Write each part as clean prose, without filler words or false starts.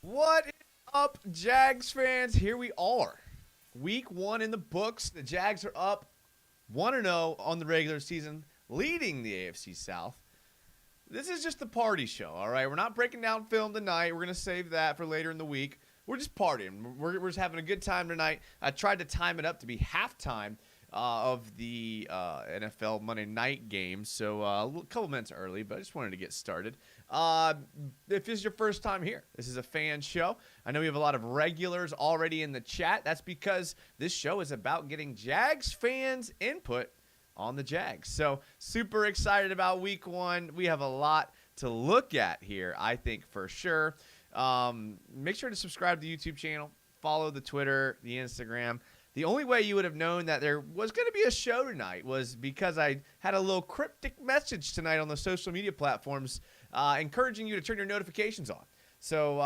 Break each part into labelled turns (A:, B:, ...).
A: What is up, Jags fans? Here we are. Week 1 in the books. The Jags are up 1-0 on the regular season, leading the AFC South. This is just the party show, all right? We're not breaking down film tonight. We're going to save that for later in the week. We're just partying. We're just having a good time tonight. I tried to time it up to be halftime of the NFL Monday night game, so a couple minutes early, but I just wanted to get started. If this is your first time here, this is a fan show. I know we have a lot of regulars already in the chat. That's because this show is about getting Jags fans' input on the Jags. So super excited about week 1. We have a lot to look at here, I think, for sure. Make sure to subscribe to the YouTube channel, follow the Twitter, the Instagram. The only way you would have known that there was going to be a show tonight was because I had a little cryptic message tonight on the social media platforms encouraging you to turn your notifications on. So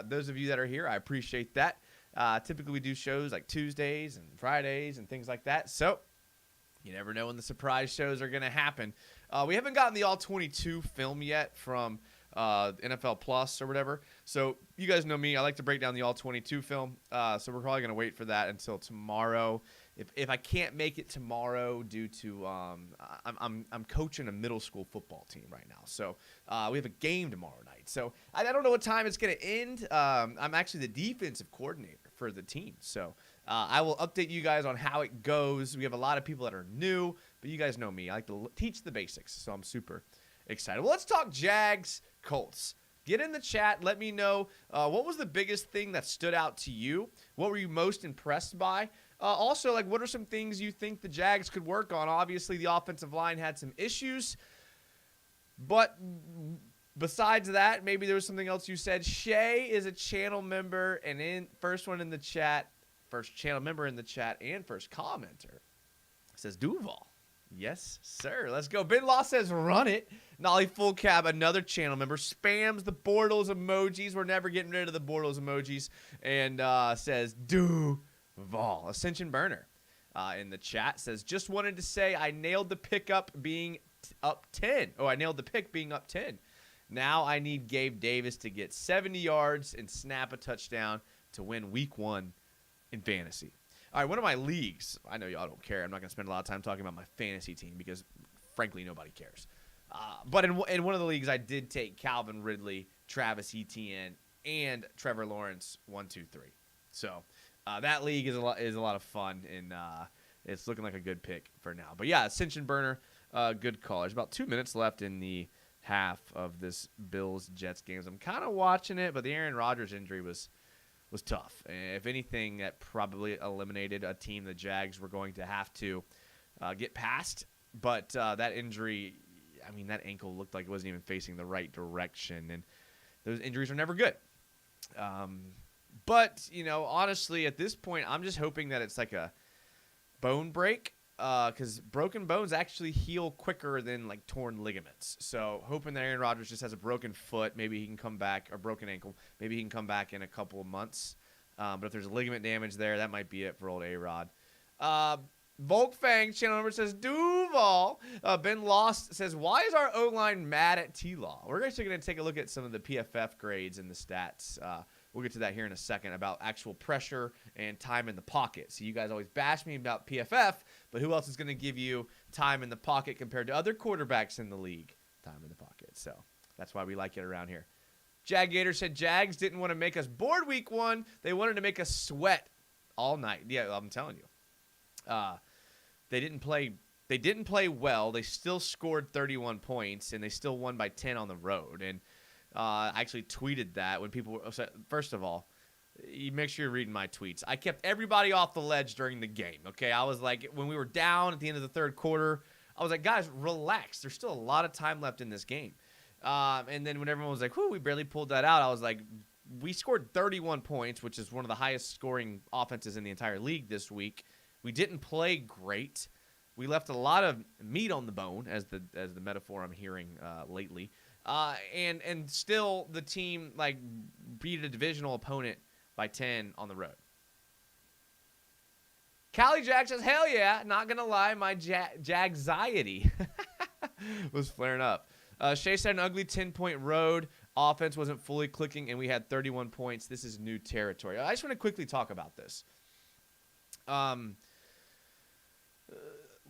A: those of you that are here, I appreciate that. Typically we do shows like Tuesdays and Fridays and things like that. So you never know when the surprise shows are going to happen. We haven't gotten the All-22 film yet from NFL Plus or whatever. So you guys know me. I like to break down the All-22 film. So we're probably going to wait for that until tomorrow. If I can't make it tomorrow due to I'm coaching a middle school football team right now. So we have a game tomorrow night. So I don't know what time it's going to end. I'm actually the defensive coordinator for the team. So I will update you guys on how it goes. We have a lot of people that are new, but you guys know me. I like to teach the basics, so I'm super excited. Well, let's talk Jags, Colts. Get in the chat. Let me know what was the biggest thing that stood out to you? What were you most impressed by? Also, like, what are some things you think the Jags could work on? Obviously, the offensive line had some issues, but besides that, maybe there was something else you said. Shay is a channel member, and first channel member in the chat, and first commenter says Duval. Yes, sir. Let's go. Ben Law says run it. Nolly Full Cab, another channel member, spams the Bortles emojis. We're never getting rid of the Bortles emojis. And says Duval. Ascension Burner in the chat says, just wanted to say I nailed the pickup being up 10. Oh, I nailed the pick being up 10. Now I need Gabe Davis to get 70 yards and snap a touchdown to win week 1 in fantasy. All right, one of my leagues, I know y'all don't care. I'm not going to spend a lot of time talking about my fantasy team because, frankly, nobody cares. But in one of the leagues, I did take Calvin Ridley, Travis Etienne, and Trevor Lawrence 1, 2, 3. So that league is a lot of fun, and it's looking like a good pick for now. But, yeah, Ascension Burner, good call. There's about 2 minutes left in the half of this Bills-Jets game. I'm kind of watching it, but the Aaron Rodgers injury was tough. If anything, that probably eliminated a team the Jags were going to have to get past. But that injury, I mean, that ankle looked like it wasn't even facing the right direction. And those injuries are never good. But, you know, honestly, at this point, I'm just hoping that it's like a bone break. Because broken bones actually heal quicker than, like, torn ligaments. So hoping that Aaron Rodgers just has a broken foot. Maybe he can come back, or broken ankle. Maybe he can come back in a couple of months. But if there's ligament damage there, that might be it for old A-Rod. Volkfang, channel number, says, Duval. Ben Lost says, why is our O-line mad at T-Law? We're actually going to take a look at some of the PFF grades and the stats. We'll get to that here in a second about actual pressure and time in the pocket. So you guys always bash me about PFF, but who else is going to give you time in the pocket compared to other quarterbacks in the league? Time in the pocket. So that's why we like it around here. Jag Gator said Jags didn't want to make us bored week 1. They wanted to make us sweat all night. Yeah, I'm telling you. They didn't play well. They still scored 31 points, and they still won by 10 on the road. And I actually tweeted that when people were – first of all, you make sure you're reading my tweets. I kept everybody off the ledge during the game, okay? I was like, when we were down at the end of the third quarter, I was like, guys, relax. There's still a lot of time left in this game. And then when everyone was like, whew, we barely pulled that out, I was like, we scored 31 points, which is one of the highest scoring offenses in the entire league this week. We didn't play great. We left a lot of meat on the bone, as the metaphor I'm hearing lately. And still the team like beat a divisional opponent by 10 on the road. Callie Jack says, hell yeah, not going to lie, my Jagxiety was flaring up. Shay said an ugly 10-point road. offense wasn't fully clicking, and we had 31 points. This is new territory. I just want to quickly talk about this.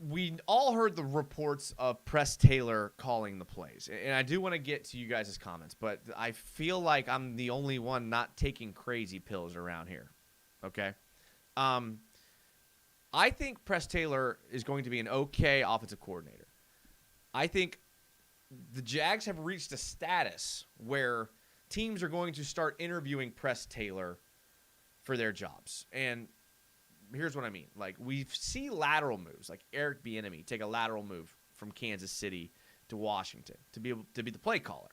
A: We all heard the reports of Press Taylor calling the plays, and I do want to get to you guys' comments, but I feel like I'm the only one not taking crazy pills around here, okay? I think Press Taylor is going to be an okay offensive coordinator. I think the Jags have reached a status where teams are going to start interviewing Press Taylor for their jobs, and here's what I mean. Like, we see lateral moves, like Eric Bieniemy take a lateral move from Kansas City to Washington to be able to be the play caller,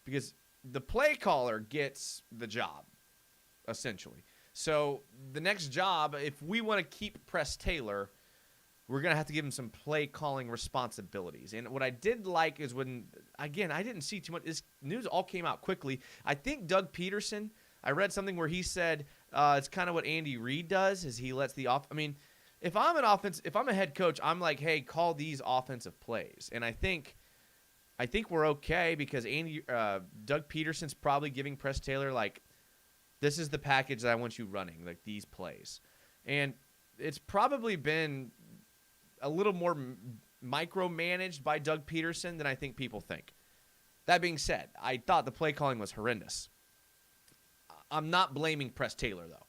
A: because the play caller gets the job, essentially. So the next job, if we want to keep Press Taylor, we're going to have to give him some play calling responsibilities. And what I did like is when, again, I didn't see too much. This news all came out quickly. I think Doug Peterson, I read something where he said it's kind of what Andy Reid does, is he lets the I mean, if I'm a head coach, I'm like, hey, call these offensive plays. And I think we're okay because Doug Peterson's probably giving Press Taylor, like, this is the package that I want you running, like these plays. And it's probably been a little more micromanaged by Doug Peterson than I think people think. That being said, I thought the play calling was horrendous. I'm not blaming Press Taylor, though.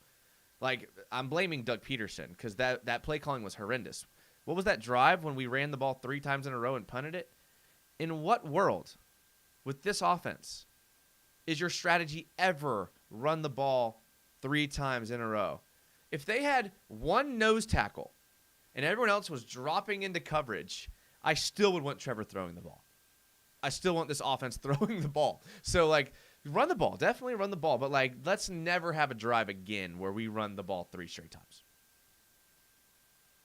A: Like, I'm blaming Doug Peterson because that play calling was horrendous. What was that drive when we ran the ball 3 times in a row and punted it? In what world, with this offense, is your strategy ever run the ball 3 times in a row? If they had one nose tackle and everyone else was dropping into coverage, I still would want Trevor throwing the ball. I still want this offense throwing the ball. So, like, run the ball. Definitely run the ball. But, like, let's never have a drive again where we run the ball 3 straight times.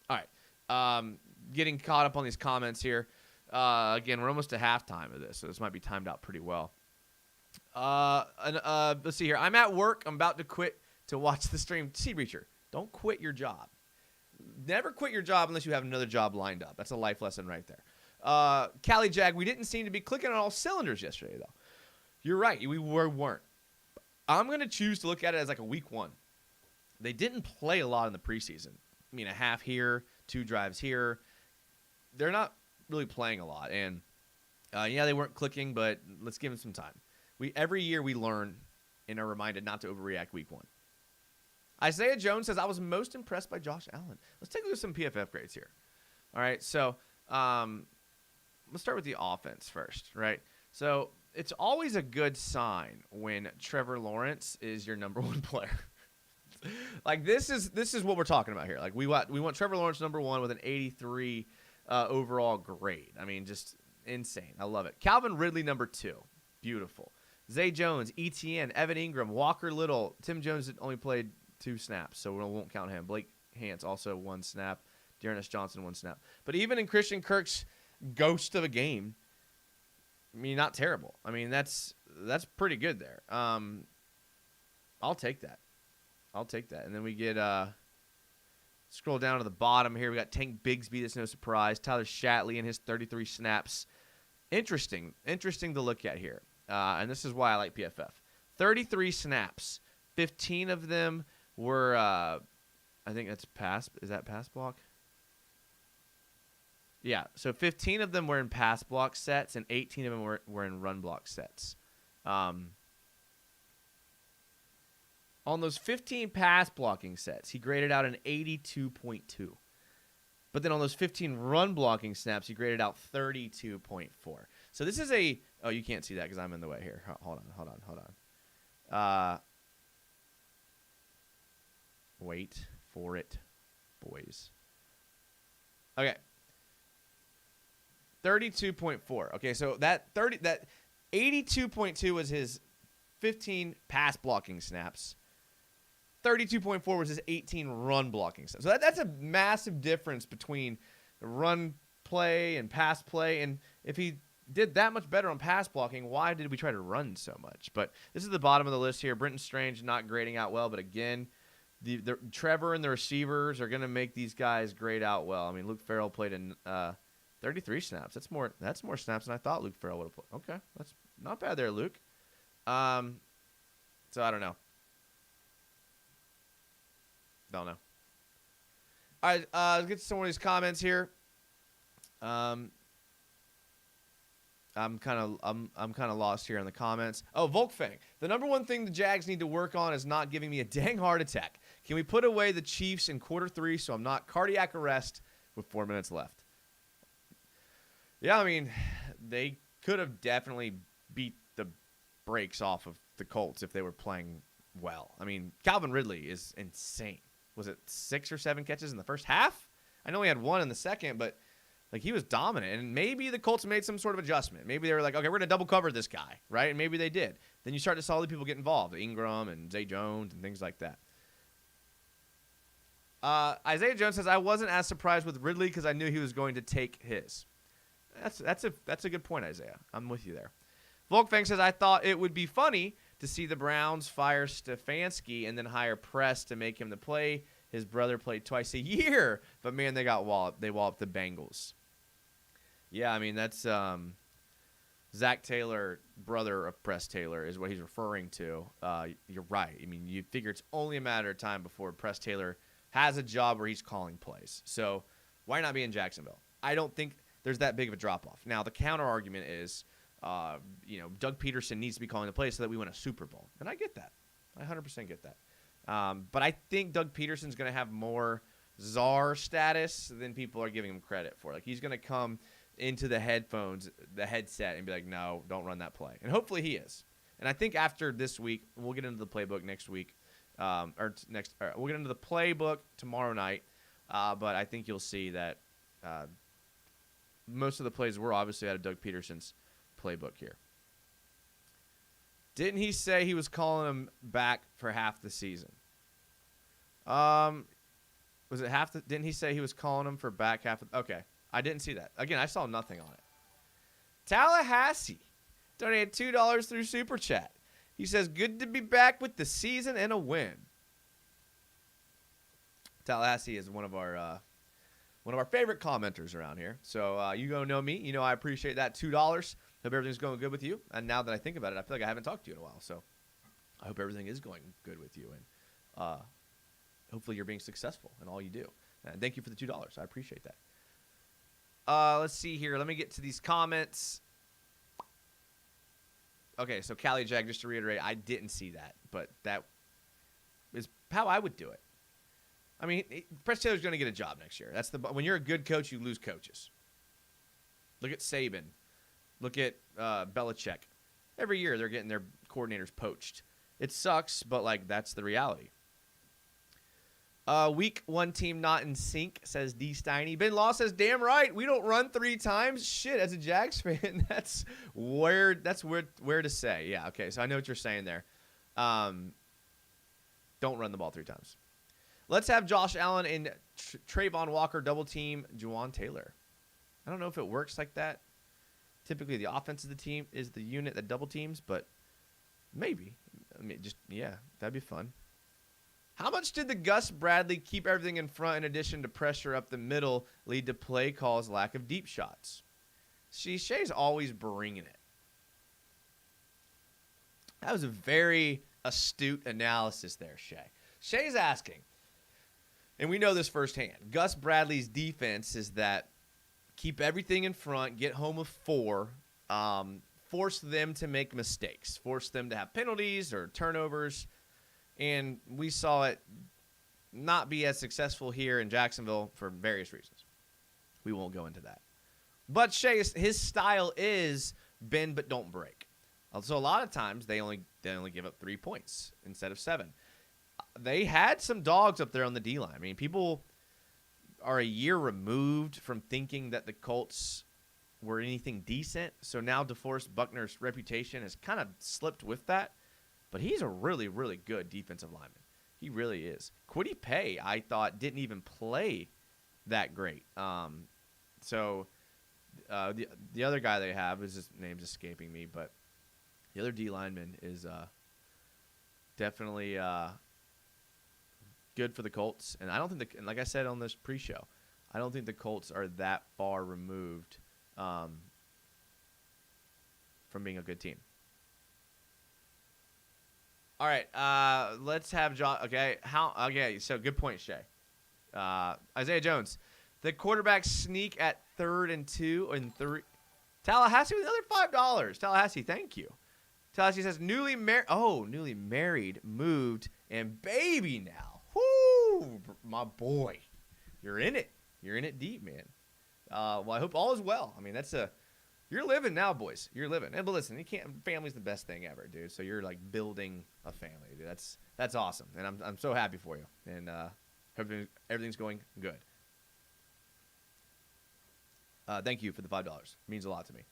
A: All right. Getting caught up on these comments here. Again, we're almost to halftime of this, so this might be timed out pretty well. Let's see here. I'm at work. I'm about to quit to watch the stream. Sea Breacher, don't quit your job. Never quit your job unless you have another job lined up. That's a life lesson right there. Cali Jag, we didn't seem to be clicking on all cylinders yesterday, though. You're right. We weren't. I'm going to choose to look at it as like a week 1. They didn't play a lot in the preseason. I mean, a half here, 2 drives here. They're not really playing a lot. And, yeah, they weren't clicking, but let's give them some time. Every year we learn and are reminded not to overreact week 1. Isaiah Jones says, I was most impressed by Josh Allen. Let's take a look at some PFF grades here. All right, so let's start with the offense first, right? So it's always a good sign when Trevor Lawrence is your number 1 player. Like, this is what we're talking about here. Like, we want Trevor Lawrence number 1 with an 83 overall grade. I mean, just insane. I love it. Calvin Ridley number 2. Beautiful. Zay Jones, ETN, Evan Ingram, Walker Little. Tim Jones only played 2 snaps, so we won't count him. Blake Hance also 1 snap. Dearness Johnson 1 snap. But even in Christian Kirk's ghost of a game, I mean, not terrible. I mean, that's pretty good there. I'll take that. And then we get scroll down to the bottom here. We got Tank Bigsby. That's no surprise. Tyler Shatley in his 33 snaps. Interesting to look at here. And this is why I like PFF. 33 snaps. 15 of them were, I think that's pass. Is that pass block? Yeah, so 15 of them were in pass block sets, and 18 of them were in run block sets. On those 15 pass blocking sets, he graded out an 82.2. But then on those 15 run blocking snaps, he graded out 32.4. So this is a – oh, you can't see that because I'm in the way here. Hold on. Wait for it, boys. Okay. 32.4. Okay, so that 82.2 was his 15 pass blocking snaps. 32.4 was his 18 run blocking snaps. So that's a massive difference between run play and pass play. And if he did that much better on pass blocking, why did we try to run so much? But this is the bottom of the list here. Brenton Strange not grading out well, but again, the Trevor and the receivers are going to make these guys grade out well. I mean, Luke Farrell played in 33 snaps. That's more snaps than I thought Luke Farrell would have played. Okay, that's not bad there, Luke. So I don't know. Don't know. All right, let's get to some of these comments here. I'm kind of lost here in the comments. Oh, Volkfang. The number one thing the Jags need to work on is not giving me a dang heart attack. Can we put away the Chiefs in quarter 3 so I'm not cardiac arrest with 4 minutes left? Yeah, I mean, they could have definitely beat the brakes off of the Colts if they were playing well. I mean, Calvin Ridley is insane. Was it 6 or 7 catches in the first half? I know he had 1 in the second, but like he was dominant. And maybe the Colts made some sort of adjustment. Maybe they were like, okay, we're going to double cover this guy, right? And maybe they did. Then you start to saw other people get involved, Ingram and Zay Jones and things like that. Isaiah Jones says, I wasn't as surprised with Ridley because I knew he was going to take his. That's a good point, Isaiah. I'm with you there. Volkfang says, I thought it would be funny to see the Browns fire Stefanski and then hire Press to make him the play. His brother played twice a year, but man, they got walloped. They walloped the Bengals. Yeah, I mean, that's Zach Taylor, brother of Press Taylor, is what he's referring to. You're right. I mean, you figure it's only a matter of time before Press Taylor has a job where he's calling plays. So why not be in Jacksonville? I don't think there's that big of a drop-off. Now, the counter-argument is, Doug Peterson needs to be calling the plays so that we win a Super Bowl. And I get that. I 100% get that. But I think Doug Peterson's going to have more czar status than people are giving him credit for. Like, he's going to come into the headset, and be like, no, don't run that play. And hopefully he is. And I think after this week, we'll get into the playbook next week. We'll get into the playbook tomorrow night. But I think you'll see that most of the plays were obviously out of Doug Peterson's playbook here. Didn't he say he was calling him back for half the season? Was it half? Didn't he say he was calling him for back half? Okay, I didn't see that. Again, I saw nothing on it. Tallahassee donated $2 through Super Chat. He says, good to be back with the season and a win. Tallahassee is one of our favorite commenters around here. So you go know me. You know I appreciate that $2. Hope everything's going good with you. And now that I think about it, I feel like I haven't talked to you in a while. So I hope everything is going good with you. And hopefully you're being successful in all you do. And thank you for the $2. I appreciate that. Let's see here. Let me get to these comments. Okay, so Cali Jag, just to reiterate, I didn't see that. But that is how I would do it. I mean, Press Taylor's going to get a job next year. When you're a good coach, you lose coaches. Look at Saban. Look at Belichick. Every year they're getting their coordinators poached. It sucks, but like that's the reality. Week 1 team not in sync, says D. Steiny. Ben Law says, damn right, we don't run 3 times. Shit, as a Jags fan, that's where to say. Yeah, okay, so I know what you're saying there. Don't run the ball 3 times. Let's have Josh Allen and Trayvon Walker double team Juwan Taylor. I don't know if it works like that. Typically, the offense of the team is the unit that double teams, but maybe. I mean, that'd be fun. How much did the Gus Bradley keep everything in front in addition to pressure up the middle lead to play calls lack of deep shots? Shay's always bringing it. That was a very astute analysis there, Shay. Shay's asking, and we know this firsthand, Gus Bradley's defense is that keep everything in front, get home with 4, force them to make mistakes, force them to have penalties or turnovers. And we saw it not be as successful here in Jacksonville for various reasons. We won't go into that. But Shay, his style is bend but don't break. So a lot of times they only give up 3 points instead of 7. They had some dogs up there on the D-line. I mean, people are a year removed from thinking that the Colts were anything decent. So now DeForest Buckner's reputation has kind of slipped with that. But he's a really, really good defensive lineman. He really is. Kwity Paye, I thought, didn't even play that great. The other guy they have, his name's escaping me, but the other D lineman is definitely good for the Colts. And I don't think like I said on this pre-show, I don't think the Colts are that far removed from being a good team. All right. Let's have John. Okay. Okay. So good point, Shay. Isaiah Jones, the quarterback sneak at 3rd and 2 and 3. Tallahassee with another $5. Tallahassee, thank you. Tallahassee says newly married, moved, and baby now. Whoo, my boy, you're in it. You're in it deep, man. Well, I hope all is well. I mean, you're living now, boys. You're living. But listen, family's the best thing ever, dude. So you're like building a family, dude. That's awesome, and I'm so happy for you. And everything's going good. Thank you for the $5. It means a lot to me.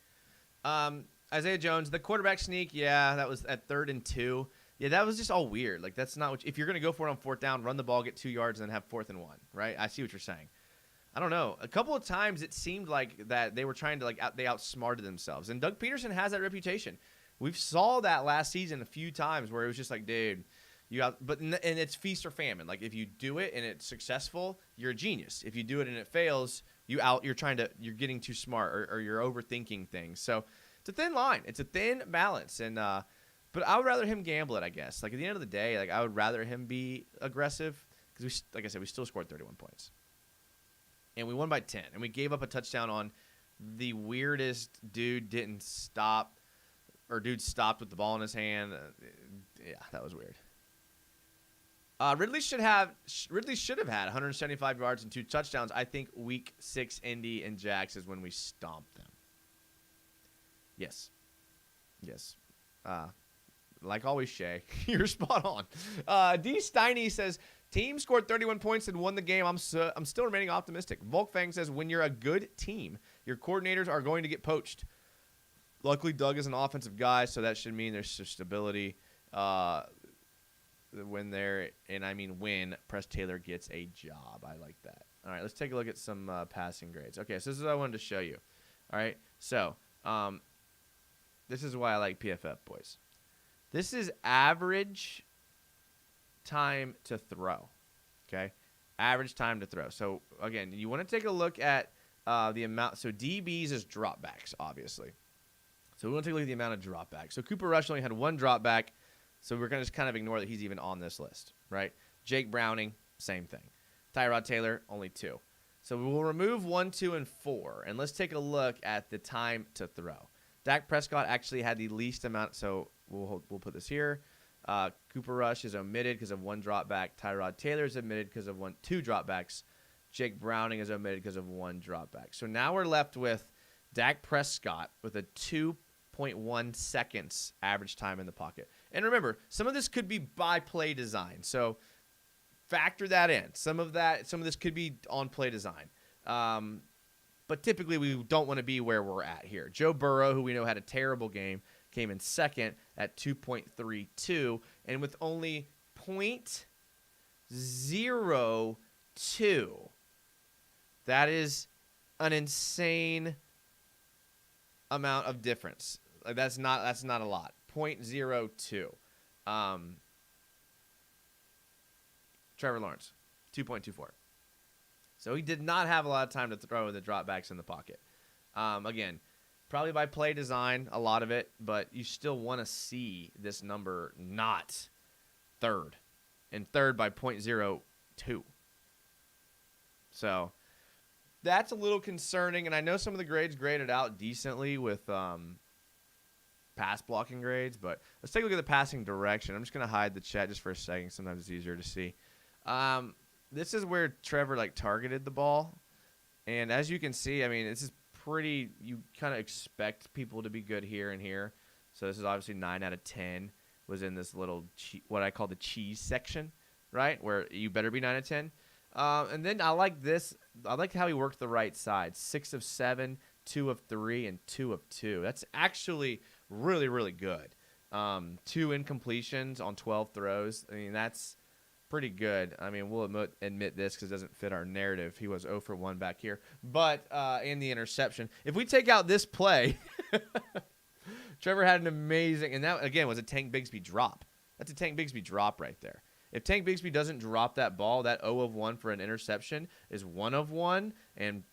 A: Isaiah Jones, the quarterback sneak. Yeah, that was at 3rd and 2. Yeah, that was just all weird. Like that's not if you're gonna go for it on 4th down, run the ball, get 2 yards, and then have 4th and 1. Right? I see what you're saying. I don't know. A couple of times it seemed like that they were trying to they outsmarted themselves. And Doug Peterson has that reputation. We saw that last season a few times where it was just like, dude, and it's feast or famine. Like if you do it and it's successful, you're a genius. If you do it and it fails, you're getting too smart or you're overthinking things. So it's a thin line. It's a thin balance. And but I would rather him gamble it, I guess. Like at the end of the day, like I would rather him be aggressive because like I said, we still scored 31 points. And we won by 10. And we gave up a touchdown on the weirdest dude stopped with the ball in his hand. Yeah, that was weird. Ridley should have had 175 yards and 2 touchdowns. I think week 6 Indy and Jags is when we stomp them. Yes. Like always, Shay, you're spot on. D. Steiny says, team scored 31 points and won the game. I'm still remaining optimistic. Volkfang says, when you're a good team, your coordinators are going to get poached. Luckily, Doug is an offensive guy, so that should mean there's stability when Press Taylor gets a job. I like that. All right, let's take a look at some passing grades. Okay, so this is what I wanted to show you. All right, so this is why I like PFF, boys. This is average time to throw, okay? Average time to throw. So, again, you want to take a look at the amount. So, DBs is dropbacks, obviously. So, we want to take a look at the amount of dropbacks. So, Cooper Rush only had 1 dropback, so we're going to just kind of ignore that he's even on this list, right? Jake Browning, same thing. Tyrod Taylor, only 2. So, we will remove 1, 2, and 4, and let's take a look at the time to throw. Dak Prescott actually had the least amount, so we'll put this here. Cooper Rush is omitted because of 1 dropback. Tyrod Taylor is omitted because of 2 dropbacks. Jake Browning is omitted because of 1 dropback. So now we're left with Dak Prescott with a 2.1 seconds average time in the pocket. And remember, some of this could be by play design. So factor that in. Some of this could be on play design. But typically we don't want to be where we're at here. Joe Burrow, who we know had a terrible game, came in second at 2.32, and with only 0.02. That is an insane amount of difference. Like that's not a lot. 0.02. Trevor Lawrence, 2.24. So he did not have a lot of time to throw in the dropbacks in the pocket. Again, probably by play design, a lot of it, but you still want to see this number not third, and third by 0.02. So that's a little concerning, and I know some of the grades graded out decently with pass blocking grades, but let's take a look at the passing direction. I'm just going to hide the chat just for a second. Sometimes it's easier to see. This is where Trevor targeted the ball, and as you can see, I mean, this is pretty. You kind of expect people to be good here and here. So this is obviously 9 out of 10 was in this little what I call the cheese section, right? Where you better be 9 out of 10. And then I like this. I like how he worked the right side. 6 of 7, 2 of 3, and 2 of 2. That's actually really, really good. 2 incompletions on 12 throws. I mean, that's pretty good. I mean, we'll admit this because it doesn't fit our narrative. He was 0 for 1 back here. But in the interception, if we take out this play, Trevor had an amazing, and that, again, was a Tank Bigsby drop. That's a Tank Bigsby drop right there. If Tank Bigsby doesn't drop that ball, that 0 of 1 for an interception is 1 of 1 and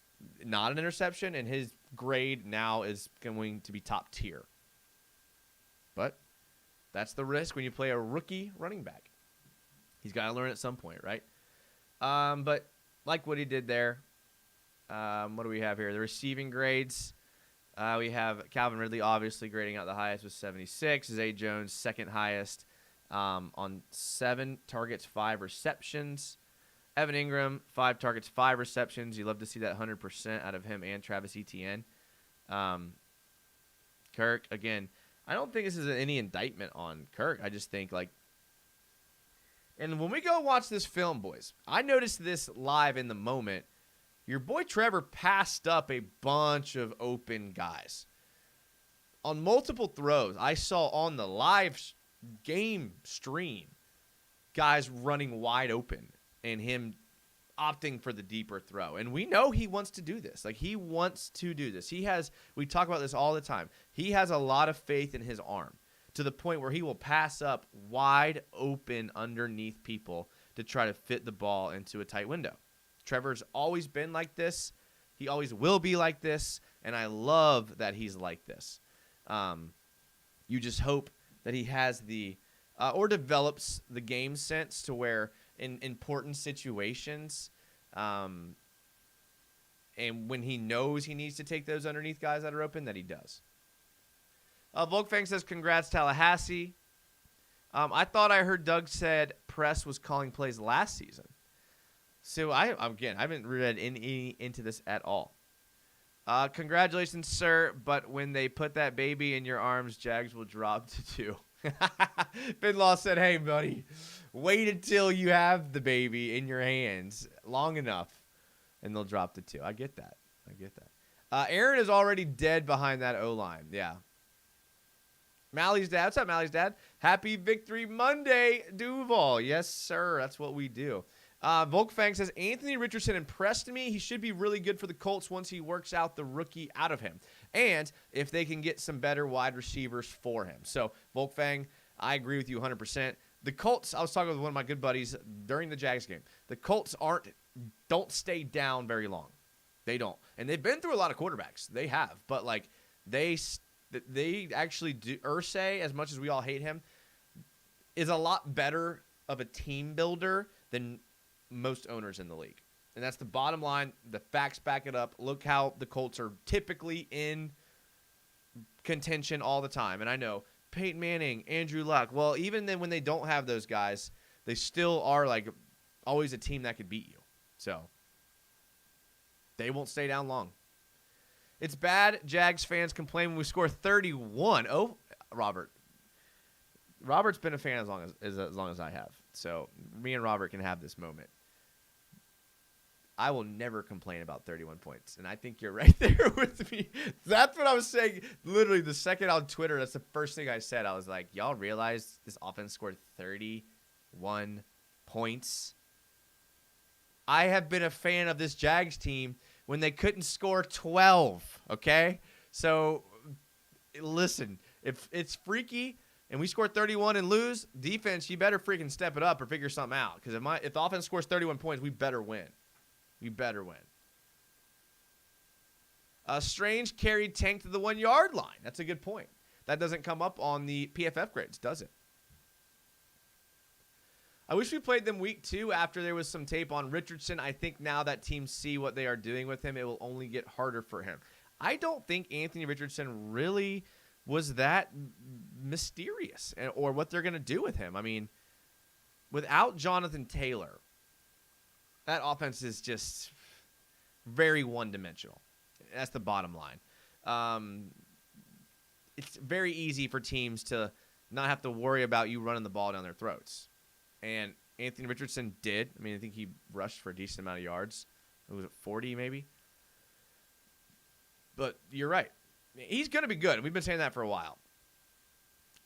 A: not an interception, and his grade now is going to be top tier. But That's the risk when you play a rookie running back. He's got to learn at some point, right? But like what he did there, what do we have here? The receiving grades. We have Calvin Ridley obviously grading out the highest with 76. Zay Jones second highest on 7 targets, 5 receptions. Evan Ingram, 5 targets, 5 receptions. You love to see that 100% out of him and Travis Etienne. Kirk, again, I don't think this is any indictment on Kirk. I just think, like, and when we go watch this film, boys, I noticed this live in the moment. Your boy Trevor passed up a bunch of open guys. On multiple throws, I saw on the live game stream guys running wide open and him opting for the deeper throw. And we know he wants to do this. Like, he wants to do this. We talk about this all the time. He has a lot of faith in his arm to the point where he will pass up wide open underneath people to try to fit the ball into a tight window. Trevor's always been like this. He always will be like this. And I love that he's like this. You just hope that he has or develops the game sense to where in important situations, and when he knows he needs to take those underneath guys that are open, that he does. Volkfang says, congrats, Tallahassee. I thought I heard Doug said Press was calling plays last season. So, I haven't read into this at all. Congratulations, sir, but when they put that baby in your arms, Jags will drop to 2. Finlaw said, hey, buddy, wait until you have the baby in your hands long enough, and they'll drop to 2. I get that. Aaron is already dead behind that O-line. Yeah. Mally's dad. What's up, Mally's dad? Happy Victory Monday, Duval. Yes, sir. That's what we do. Volkfang says, Anthony Richardson impressed me. He should be really good for the Colts once he works out the rookie out of him. And if they can get some better wide receivers for him. So, Volkfang, I agree with you 100%. The Colts, I was talking with one of my good buddies during the Jags game. The Colts don't stay down very long. They don't. And they've been through a lot of quarterbacks. They have. But, like, they actually do. Irsay, as much as we all hate him, is a lot better of a team builder than most owners in the league. And that's the bottom line. The facts back it up. Look how the Colts are typically in contention all the time. And I know Peyton Manning, Andrew Luck. Well, even then when they don't have those guys, they still are like always a team that could beat you. So they won't stay down long. It's bad Jags fans complain when we score 31. Oh, Robert's been a fan as long as I have. So me and Robert can have this moment. I will never complain about 31 points, and I think you're right there with me. That's what I was saying. Literally, the second on Twitter, that's the first thing I said. I was like, y'all realize this offense scored 31 points? I have been a fan of this Jags team when they couldn't score 12, okay? So, listen, if it's freaky and we score 31 and lose, defense, you better freaking step it up or figure something out. Because if the offense scores 31 points, we better win. We better win. Strange carried Tank to the 1-yard line. That's a good point. That doesn't come up on the PFF grades, does it? I wish we played them week 2 after there was some tape on Richardson. I think now that teams see what they are doing with him, it will only get harder for him. I don't think Anthony Richardson really was that mysterious or what they're going to do with him. I mean, without Jonathan Taylor, that offense is just very one-dimensional. That's the bottom line. It's very easy for teams to not have to worry about you running the ball down their throats. And Anthony Richardson did. I mean, I think he rushed for a decent amount of yards. Was it 40 maybe? But you're right. He's going to be good. We've been saying that for a while.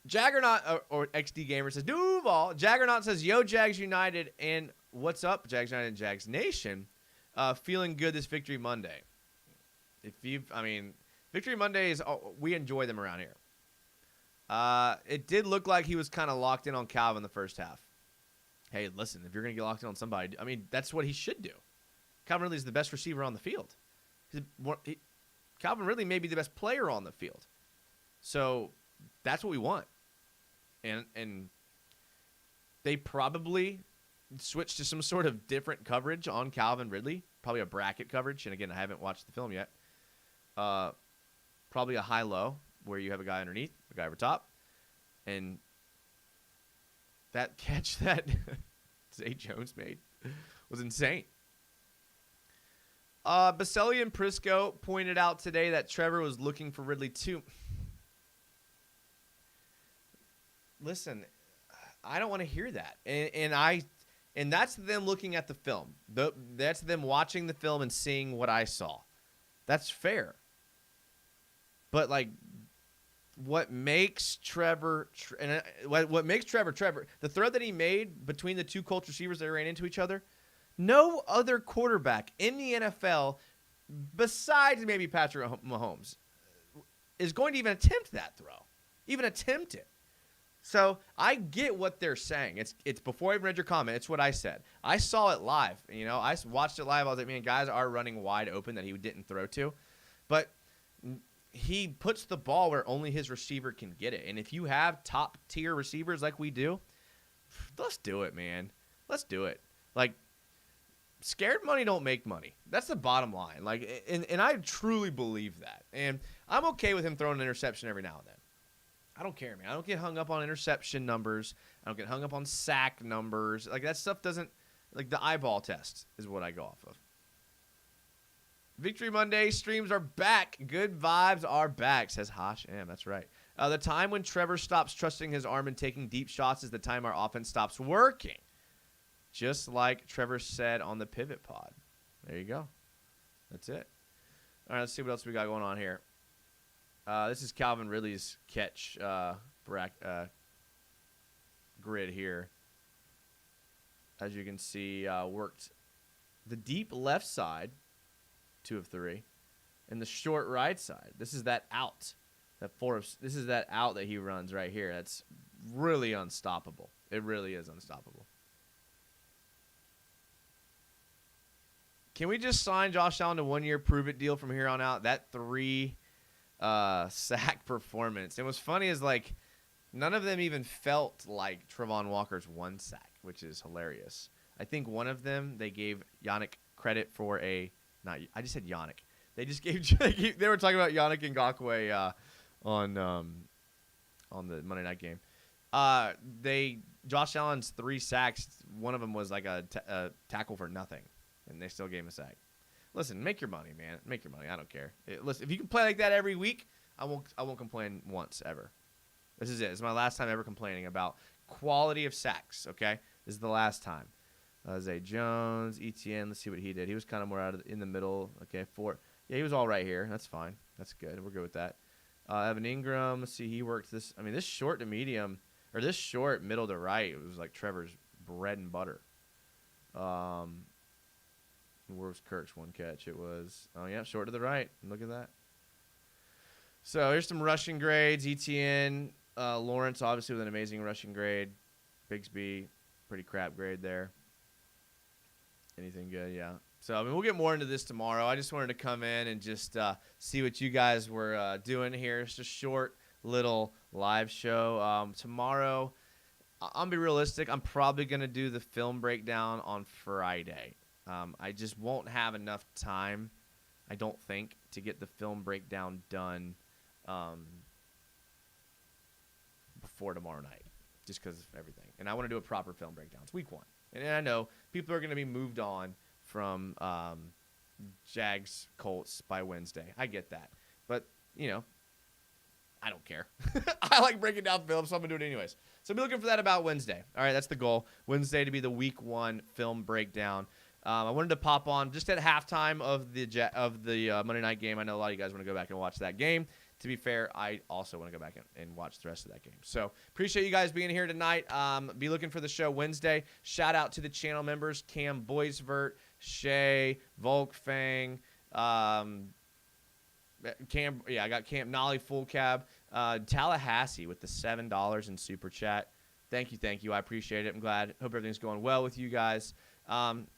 A: Jaggernaut or XD Gamer says, Duval. Jaggernaut says, yo, Jags United. And what's up, Jags United and Jags Nation? Feeling good this Victory Monday. Victory Mondays, we enjoy them around here. It did look like he was kind of locked in on Calvin the first half. Hey, listen, if you're going to get locked in on somebody, I mean, that's what he should do. Calvin Ridley is the best receiver on the field. Calvin Ridley may be the best player on the field. So that's what we want. and they probably switched to some sort of different coverage on Calvin Ridley, probably a bracket coverage. And again, I haven't watched the film yet. Probably a high-low where you have a guy underneath, a guy over top, and that catch that Zay Jones made was insane. Baselli and Prisco pointed out today that Trevor was looking for Ridley too. Listen, I don't want to hear that, and that's them looking at the film. That's them watching the film and seeing what I saw. That's fair. But like, what makes Trevor Trevor, the throw that he made between the two Colts receivers that ran into each other, no other quarterback in the NFL, besides maybe Patrick Mahomes, is going to even attempt that throw, even attempt it. So I get what they're saying. It's before I even read your comment. It's what I said. I saw it live. You know, I watched it live. I was like, man, guys are running wide open that he didn't throw to. But he puts the ball where only his receiver can get it. And if you have top-tier receivers like we do, let's do it, man. Let's do it. Like, scared money don't make money. That's the bottom line. Like, and I truly believe that. And I'm okay with him throwing an interception every now and then. I don't care, man. I don't get hung up on interception numbers. I don't get hung up on sack numbers. Like, that stuff doesn't – like, the eyeball test is what I go off of. Victory Monday streams are back. Good vibes are back, says Hosh M. That's right. The time when Trevor stops trusting his arm and taking deep shots is the time our offense stops working. Just like Trevor said on the Pivot Pod. There you go. That's it. All right, let's see what else we got going on here. This is Calvin Ridley's catch grid here. As you can see, worked the deep left side, 2 of 3, and the short right side. This is that out. This is that out that he runs right here. That's really unstoppable. It really is unstoppable. Can we just sign Josh Allen to 1-year prove-it deal from here on out? That 3 sack performance. And what's funny is, like, none of them even felt like Travon Walker's 1 sack, which is hilarious. I think one of them, they gave Yannick credit for I just said Yannick. They just gave they were talking about Yannick Ngakoue on the Monday night game. Josh Allen's 3 sacks, one of them was like a tackle for nothing, and they still gave him a sack. Listen, make your money, man. Make your money. I don't care. Listen, if you can play like that every week, I won't complain once ever. This is it. This is my last time ever complaining about quality of sacks. Okay, this is the last time. Zay Jones, ETN. Let's see what he did. He was kind of more in the middle. Okay, 4. Yeah, he was all right here. That's fine. That's good. We're good with that. Evan Ingram. Let's see. He worked this. I mean, this short to medium, or this short middle to right, it was like Trevor's bread and butter. Where was Kirk's 1 catch? It was, short to the right. Look at that. So here's some rushing grades. ETN, Lawrence, obviously with an amazing rushing grade. Bigsby, pretty crap grade there. Anything good? Yeah. So, I mean, we'll get more into this tomorrow. I just wanted to come in and just see what you guys were doing here. It's just a short little live show. Tomorrow, I'm going to be realistic. I'm probably going to do the film breakdown on Friday. I just won't have enough time, I don't think, to get the film breakdown done before tomorrow night, just because of everything. And I want to do a proper film breakdown. It's week 1. And I know people are going to be moved on from Jags Colts by Wednesday. I get that. But, I don't care. I like breaking down film, so I'm going to do it anyways. So be looking for that about Wednesday. All right, that's the goal. Wednesday to be the week 1 film breakdown. I wanted to pop on just at halftime of the Monday night game. I know a lot of you guys want to go back and watch that game. To be fair, I also want to go back and watch the rest of that game. So appreciate you guys being here tonight. Be looking for the show Wednesday. Shout out to the channel members, Cam Boisvert, Shay, Volkfang, Cam. Yeah, I got Camp Nolly Full Cab, Tallahassee with the $7 in super chat. Thank you. I appreciate it. I'm glad. Hope everything's going well with you guys.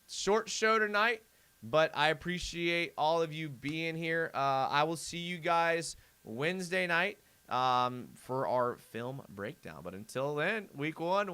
A: Short show tonight, but I appreciate all of you being here. I will see you guys Wednesday night, for our film breakdown. But until then, week one.